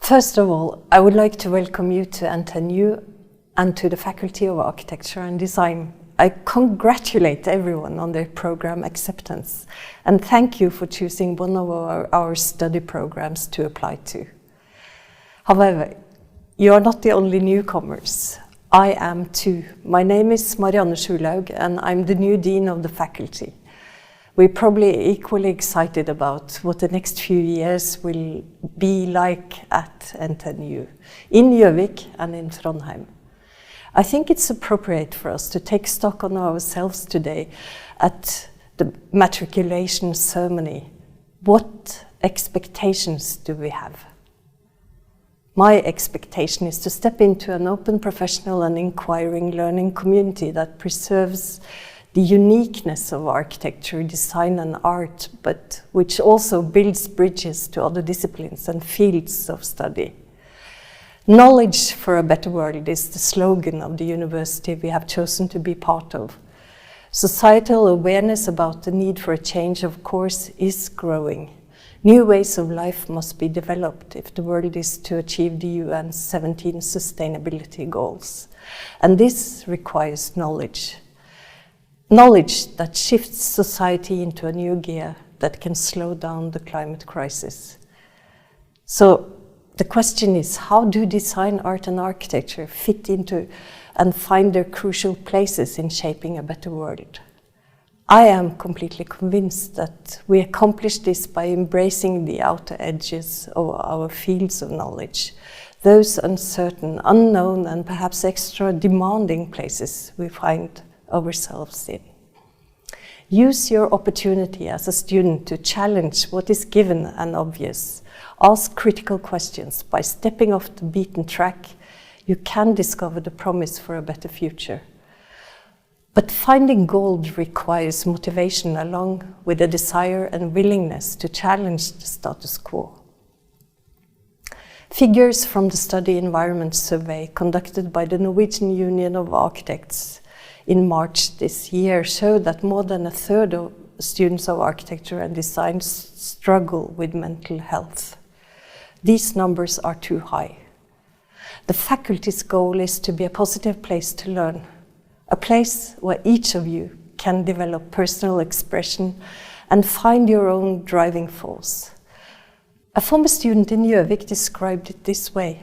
First of all, I would like to welcome you to NTNU and to the Faculty of Architecture and Design. I congratulate everyone on their program acceptance and thank you for choosing one of our study programs to apply to. However, you are not the only newcomers. I am too. My name is Marianne Schulaug and I'm the new Dean of the Faculty. We're probably equally excited about what the next few years will be like at NTNU, in Gjøvik and in Trondheim. I think it's appropriate for us to take stock on ourselves today at the matriculation ceremony. What expectations do we have? My expectation is to step into an open, professional and inquiring learning community that preserves the uniqueness of architecture, design and art, but which also builds bridges to other disciplines and fields of study. Knowledge for a better world is the slogan of the university we have chosen to be part of. Societal awareness about the need for a change, of course, is growing. New ways of life must be developed if the world is to achieve the UN's 17 sustainability goals. And this requires knowledge. Knowledge that shifts society into a new gear that can slow down the climate crisis. So the question is, how do design, art and architecture fit into and find their crucial places in shaping a better world? I am completely convinced that we accomplish this by embracing the outer edges of our fields of knowledge, those uncertain, unknown and perhaps extra demanding places we find ourselves in. Use your opportunity as a student to challenge what is given and obvious. Ask critical questions. By stepping off the beaten track, you can discover the promise for a better future. But finding gold requires motivation along with a desire and willingness to challenge the status quo. Figures from the Study Environment Survey conducted by the Norwegian Union of Architects in March this year show that more than a third of students of architecture and design struggle with mental health. These numbers are too high. The faculty's goal is to be a positive place to learn, a place where each of you can develop personal expression and find your own driving force. A former student in Gjøvik described it this way: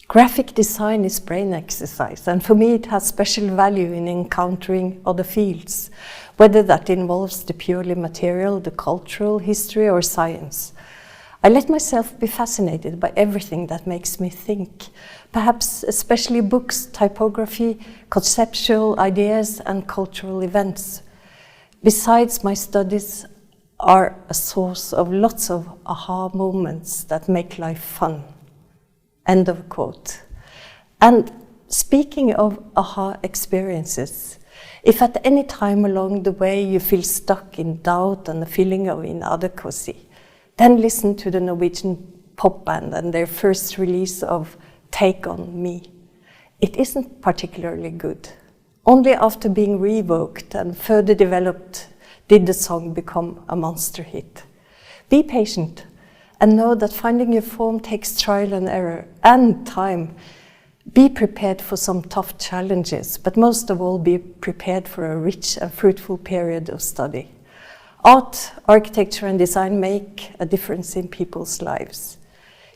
graphic design is brain exercise, and for me it has special value in encountering other fields, whether that involves the purely material, the cultural, history or science. I let myself be fascinated by everything that makes me think, perhaps especially books, typography, conceptual ideas and cultural events. Besides, my studies are a source of lots of aha moments that make life fun. End of quote. And speaking of aha experiences, if at any time along the way you feel stuck in doubt and a feeling of inadequacy, then listen to the Norwegian pop band and their first release of Take On Me. It isn't particularly good. Only after being revoked and further developed did the song become a monster hit. Be patient and know that finding your form takes trial and error and time. Be prepared for some tough challenges, but most of all be prepared for a rich and fruitful period of study. Art, architecture and design make a difference in people's lives.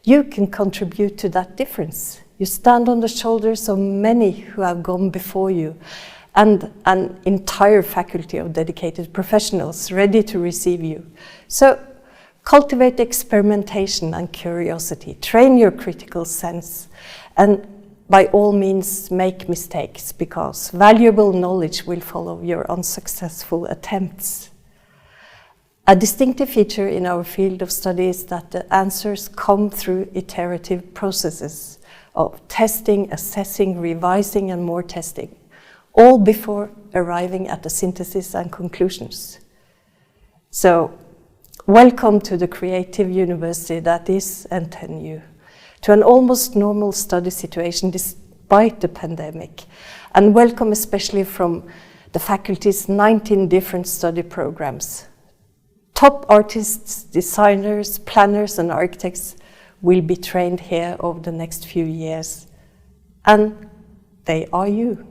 You can contribute to that difference. You stand on the shoulders of many who have gone before you and an entire faculty of dedicated professionals ready to receive you. So cultivate experimentation and curiosity, train your critical sense, and by all means make mistakes, because valuable knowledge will follow your unsuccessful attempts. A distinctive feature in our field of study is that the answers come through iterative processes of testing, assessing, revising and more testing, all before arriving at the synthesis and conclusions. So, welcome to the creative university that is NTNU, to an almost normal study situation despite the pandemic, and welcome especially from the faculty's 19 different study programs. Top artists, designers, planners and architects will be trained here over the next few years. And they are you.